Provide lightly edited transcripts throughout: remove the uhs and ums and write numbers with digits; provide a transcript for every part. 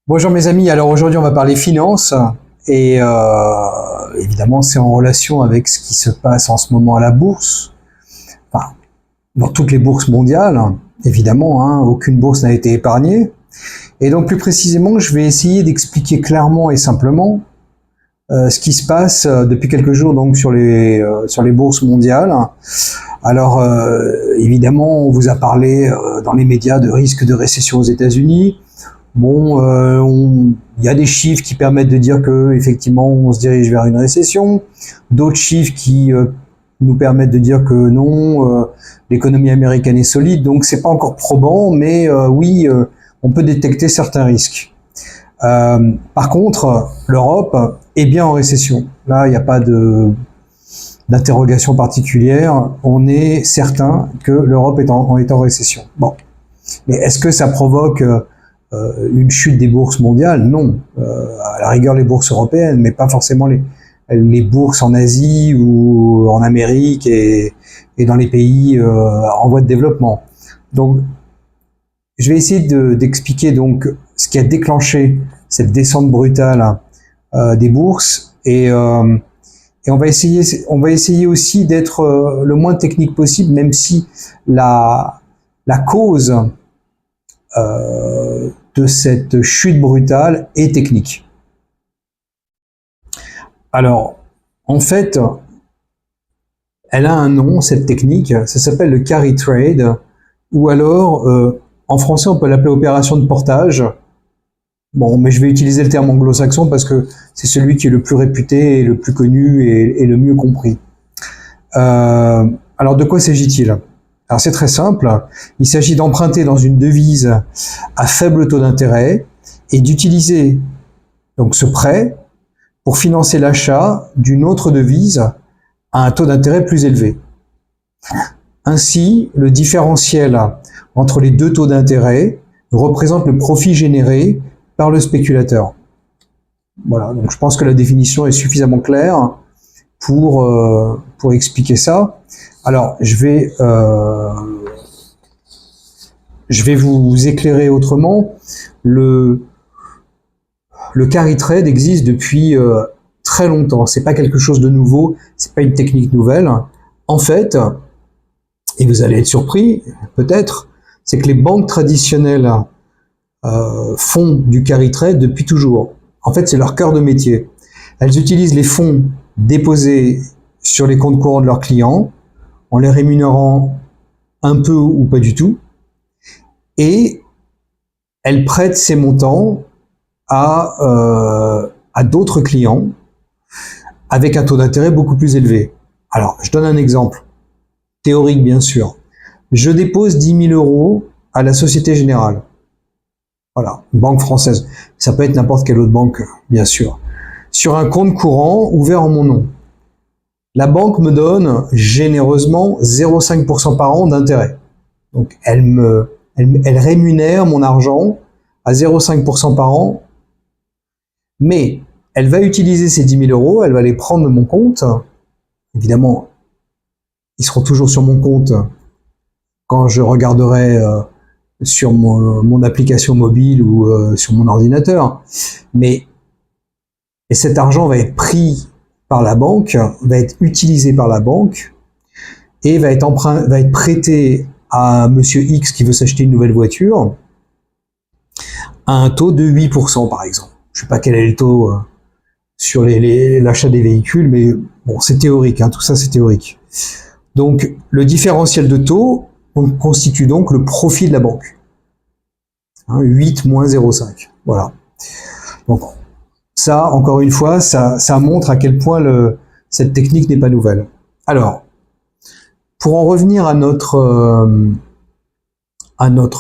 Bonjour mes amis, alors aujourd'hui on va parler finance et évidemment c'est en relation avec ce qui se passe en ce moment à la bourse, enfin, dans toutes les bourses mondiales, évidemment, hein, aucune bourse n'a été épargnée. Et donc plus précisément je vais essayer d'expliquer clairement et simplement ce qui se passe depuis quelques jours donc sur les bourses mondiales. Alors évidemment on vous a parlé dans les médias de risque de récession aux États-Unis. Bon, il y a des chiffres qui permettent de dire que effectivement on se dirige vers une récession, d'autres chiffres qui nous permettent de dire que non, l'économie américaine est solide, donc c'est pas encore probant, mais oui, on peut détecter certains risques. Par contre, l'Europe est bien en récession. Là, il n'y a pas d'interrogation particulière. On est certain que l'Europe est en récession. Bon, mais est-ce que ça provoque une chute des bourses mondiales? Non. À la rigueur les bourses européennes, mais pas forcément les bourses en Asie ou en Amérique et dans les pays en voie de développement. Donc, je vais essayer d'expliquer donc ce qui a déclenché cette descente brutale des bourses et on va essayer aussi d'être le moins technique possible, même si la cause de cette chute brutale est technique. Alors, en fait, elle a un nom, cette technique, ça s'appelle le carry trade, ou alors, en français, on peut l'appeler opération de portage. Bon, mais je vais utiliser le terme anglo-saxon parce que c'est celui qui est le plus réputé, et le plus connu et le mieux compris. Alors, de quoi s'agit-il ? Alors c'est très simple, il s'agit d'emprunter dans une devise à faible taux d'intérêt et d'utiliser donc ce prêt pour financer l'achat d'une autre devise à un taux d'intérêt plus élevé. Ainsi, le différentiel entre les deux taux d'intérêt représente le profit généré par le spéculateur. Voilà, donc je pense que la définition est suffisamment claire pour expliquer ça. Alors, je vais vous éclairer autrement. Le carry trade existe depuis très longtemps. C'est pas quelque chose de nouveau, c'est pas une technique nouvelle. En fait, et vous allez être surpris, peut-être, c'est que les banques traditionnelles font du carry trade depuis toujours. En fait, c'est leur cœur de métier. Elles utilisent les fonds déposés sur les comptes courants de leurs clients en les rémunérant un peu ou pas du tout, et elles prêtent ces montants à d'autres clients avec un taux d'intérêt beaucoup plus élevé. Alors, je donne un exemple, théorique bien sûr. Je dépose 10 000 euros à la Société Générale. Voilà, une banque française. Ça peut être n'importe quelle autre banque, bien sûr. Sur un compte courant ouvert en mon nom. La banque me donne généreusement 0,5% par an d'intérêt. Donc elle rémunère mon argent à 0,5% par an, mais elle va utiliser ces 10 000 euros, elle va les prendre de mon compte. Évidemment, ils seront toujours sur mon compte quand je regarderai sur mon application mobile ou sur mon ordinateur. Mais cet argent va être pris par la banque, va être utilisé par la banque et va être prêté à monsieur X qui veut s'acheter une nouvelle voiture à un taux de 8% par exemple. Je sais pas quel est le taux sur l'achat des véhicules, mais bon, c'est théorique, hein, tout ça c'est théorique. Donc le différentiel de taux constitue donc le profit de la banque. Hein, 8 moins 0,5. Voilà. Donc ça, encore une fois, ça montre à quel point cette technique n'est pas nouvelle. Alors, pour en revenir à notre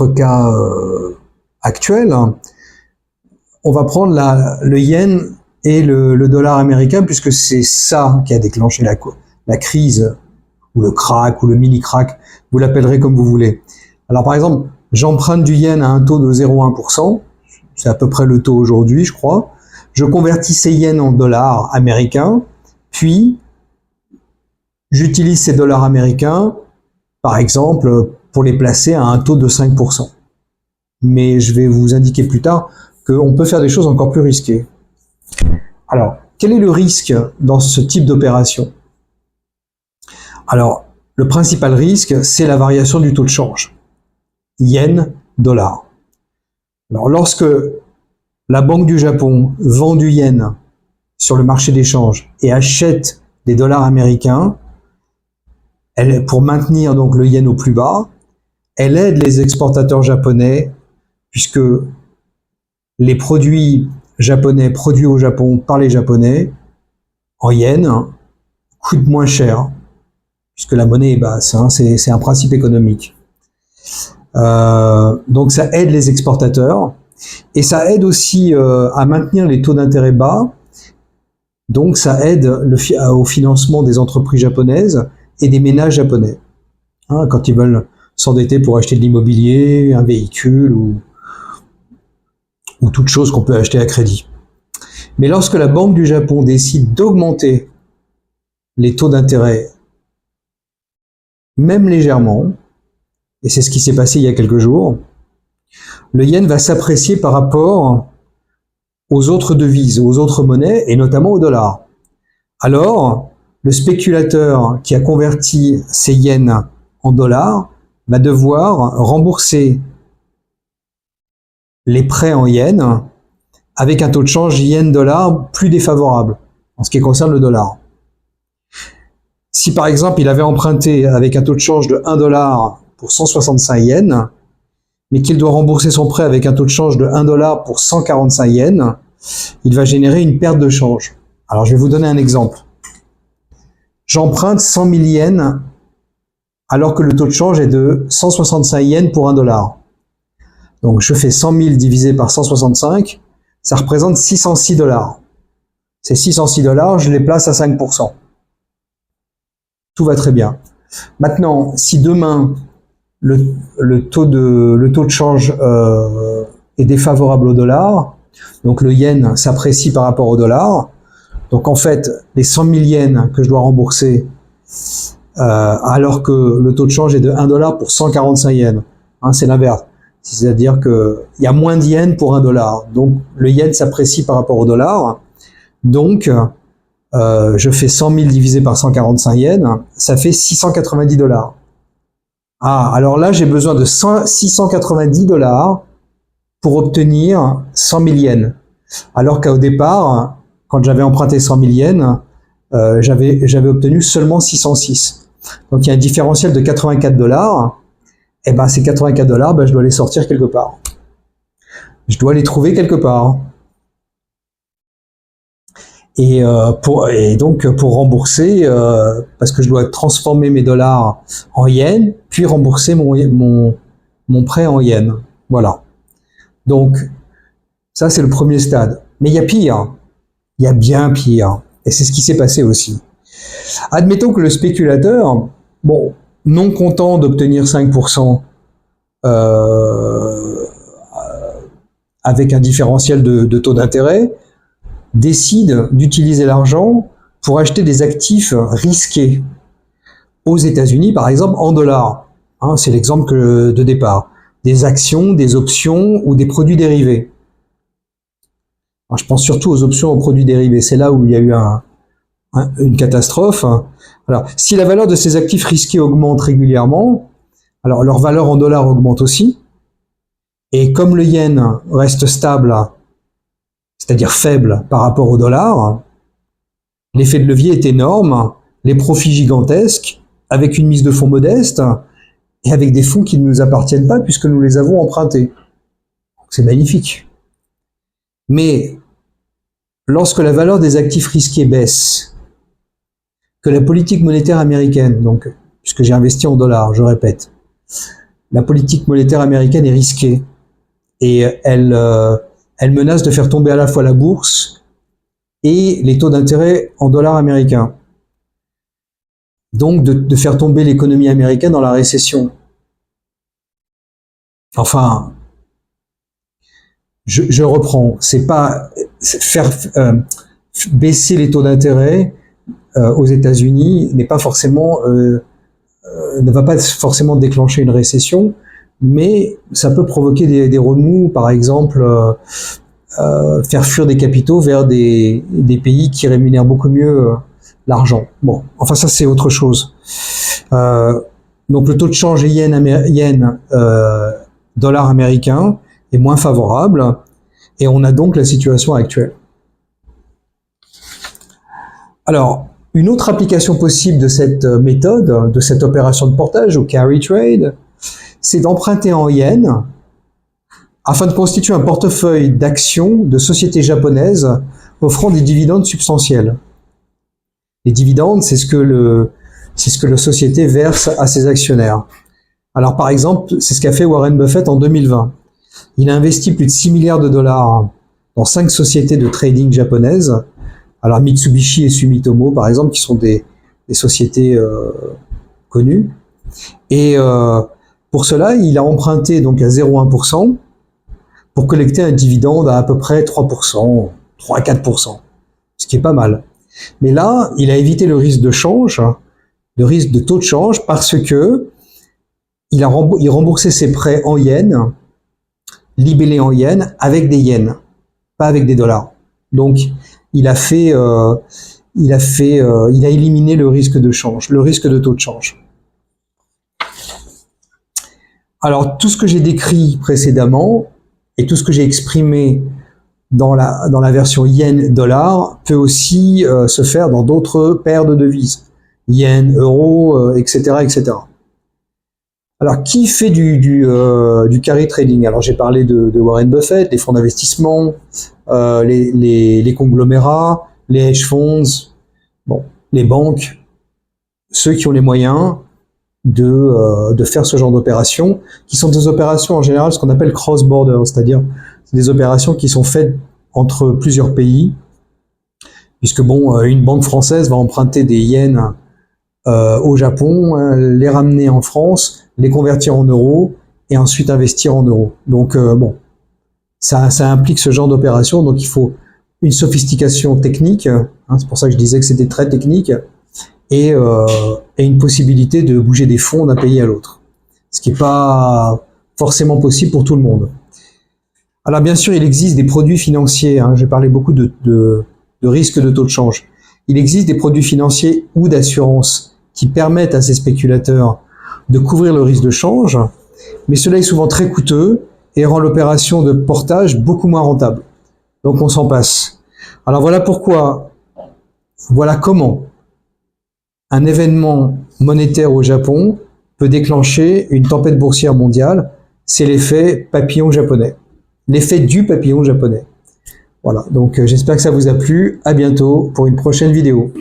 cas actuel, on va prendre le yen et le dollar américain, puisque c'est ça qui a déclenché la crise, ou le crack, ou le mini-crack, vous l'appellerez comme vous voulez. Alors par exemple, j'emprunte du yen à un taux de 0,1%, c'est à peu près le taux aujourd'hui, je crois. Je convertis ces yens en dollars américains, puis j'utilise ces dollars américains, par exemple, pour les placer à un taux de 5%. Mais je vais vous indiquer plus tard qu'on peut faire des choses encore plus risquées. Alors, quel est le risque dans ce type d'opération? Alors, le principal risque, c'est la variation du taux de change. Yen, dollar. Alors, lorsque la Banque du Japon vend du yen sur le marché d'échange et achète des dollars américains, pour maintenir donc le yen au plus bas, elle aide les exportateurs japonais puisque les produits japonais produits au Japon par les Japonais en yen coûtent moins cher puisque la monnaie est basse, hein, c'est un principe économique. Donc ça aide les exportateurs et ça aide aussi à maintenir les taux d'intérêt bas. Donc ça aide au financement des entreprises japonaises et des ménages japonais, hein, quand ils veulent s'endetter pour acheter de l'immobilier, un véhicule ou toute chose qu'on peut acheter à crédit. Mais lorsque la Banque du Japon décide d'augmenter les taux d'intérêt, même légèrement, et c'est ce qui s'est passé il y a quelques jours, le yen va s'apprécier par rapport aux autres devises, aux autres monnaies, et notamment au dollar. Alors, le spéculateur qui a converti ses yens en dollars va devoir rembourser les prêts en yens avec un taux de change yen-dollar plus défavorable en ce qui concerne le dollar. Si par exemple il avait emprunté avec un taux de change de 1 dollar pour 165 yens, mais qu'il doit rembourser son prêt avec un taux de change de 1 dollar pour 145 yens, il va générer une perte de change. Alors je vais vous donner un exemple. J'emprunte 100 000 yens alors que le taux de change est de 165 yens pour 1 dollar. Donc je fais 100 000 divisé par 165, ça représente 606 dollars. Ces 606 dollars, je les place à 5%. Tout va très bien. Maintenant, si demain le taux de change est défavorable au dollar, donc le yen s'apprécie par rapport au dollar, donc en fait, les 100 000 yens que je dois rembourser, alors que le taux de change est de 1 dollar pour 145 yens, hein, c'est l'inverse. C'est-à-dire qu'il y a moins de yens pour 1 dollar. Donc le yen s'apprécie par rapport au dollar. Donc je fais 100 000 divisé par 145 yens, ça fait 690 dollars. Ah, alors là j'ai besoin de 690 dollars pour obtenir 100 000 yens. Alors qu'au départ, quand j'avais emprunté 100 000 yens, j'avais obtenu seulement 606. Donc il y a un différentiel de 84 dollars. Et ben ces 84 dollars, ben, je dois les sortir quelque part. Je dois les trouver quelque part. Et donc pour rembourser, parce que je dois transformer mes dollars en yens, puis rembourser mon prêt en yens. Voilà. Donc ça c'est le premier stade. Mais il y a pire. Il y a bien pire. Et c'est ce qui s'est passé aussi. Admettons que le spéculateur, bon, non content d'obtenir 5% avec un différentiel de taux d'intérêt, décide d'utiliser l'argent pour acheter des actifs risqués aux États-Unis, par exemple en dollars. Hein, c'est l'exemple de départ. Des actions, des options ou des produits dérivés. Alors, je pense surtout aux options aux produits dérivés. C'est là où il y a eu une catastrophe. Alors, si la valeur de ces actifs risqués augmente régulièrement, alors leur valeur en dollars augmente aussi. Et comme le yen reste stable, c'est-à-dire faible par rapport au dollar, l'effet de levier est énorme, les profits gigantesques, avec une mise de fonds modeste et avec des fonds qui ne nous appartiennent pas puisque nous les avons empruntés. C'est magnifique. Mais lorsque la valeur des actifs risqués baisse, que la politique monétaire américaine, donc puisque j'ai investi en dollars, je répète, la politique monétaire américaine est risquée et elle menace de faire tomber à la fois la bourse et les taux d'intérêt en dollars américains. Donc de faire tomber l'économie américaine dans la récession. Enfin, je reprends, c'est pas faire baisser les taux d'intérêt aux États-Unis n'est pas forcément ne va pas forcément déclencher une récession, mais ça peut provoquer des remous, par exemple faire fuir des capitaux vers des pays qui rémunèrent beaucoup mieux l'argent. Bon, enfin ça c'est autre chose. Donc le taux de change dollar américain est moins favorable et on a donc la situation actuelle. Alors, une autre application possible de cette méthode, de cette opération de portage au carry trade, c'est d'emprunter en yens afin de constituer un portefeuille d'actions de sociétés japonaises offrant des dividendes substantiels. Les dividendes, c'est ce que la société verse à ses actionnaires. Alors par exemple, c'est ce qu'a fait Warren Buffett en 2020. Il a investi plus de 6 milliards de dollars dans 5 sociétés de trading japonaises. Alors Mitsubishi et Sumitomo, par exemple, qui sont des sociétés connues. Et pour cela, il a emprunté donc à 0,1% pour collecter un dividende à peu près 3%, 3-4%, ce qui est pas mal. Mais là, il a évité le risque de change, le risque de taux de change, parce que il remboursait ses prêts en yens, libellés en yens, avec des yens, pas avec des dollars. Donc, il a éliminé le risque de change, le risque de taux de change. Alors, tout ce que j'ai décrit précédemment et tout ce que j'ai exprimé dans la version yen-dollar peut aussi se faire dans d'autres paires de devises, yen, euro, etc., etc. Alors, qui fait du carry trading? Alors, j'ai parlé de Warren Buffett, les fonds d'investissement, les conglomérats, les hedge funds, bon, les banques, ceux qui ont les moyens de faire ce genre d'opérations, qui sont des opérations en général ce qu'on appelle cross-border, c'est-à-dire des opérations qui sont faites entre plusieurs pays, puisque bon, une banque française va emprunter des yens au Japon, les ramener en France, les convertir en euros et ensuite investir en euros. Donc bon, ça implique ce genre d'opération, donc il faut une sophistication technique, c'est pour ça que je disais que c'était très technique, et une possibilité de bouger des fonds d'un pays à l'autre, ce qui n'est pas forcément possible pour tout le monde. Alors bien sûr, il existe des produits financiers, j'ai parlé beaucoup de risques de taux de change. Il existe des produits financiers ou d'assurance qui permettent à ces spéculateurs de couvrir le risque de change, mais cela est souvent très coûteux et rend l'opération de portage beaucoup moins rentable. Donc on s'en passe. Alors voilà pourquoi, voilà comment un événement monétaire au Japon peut déclencher une tempête boursière mondiale. C'est l'effet papillon japonais. L'effet du papillon japonais. Voilà, donc j'espère que ça vous a plu. À bientôt pour une prochaine vidéo.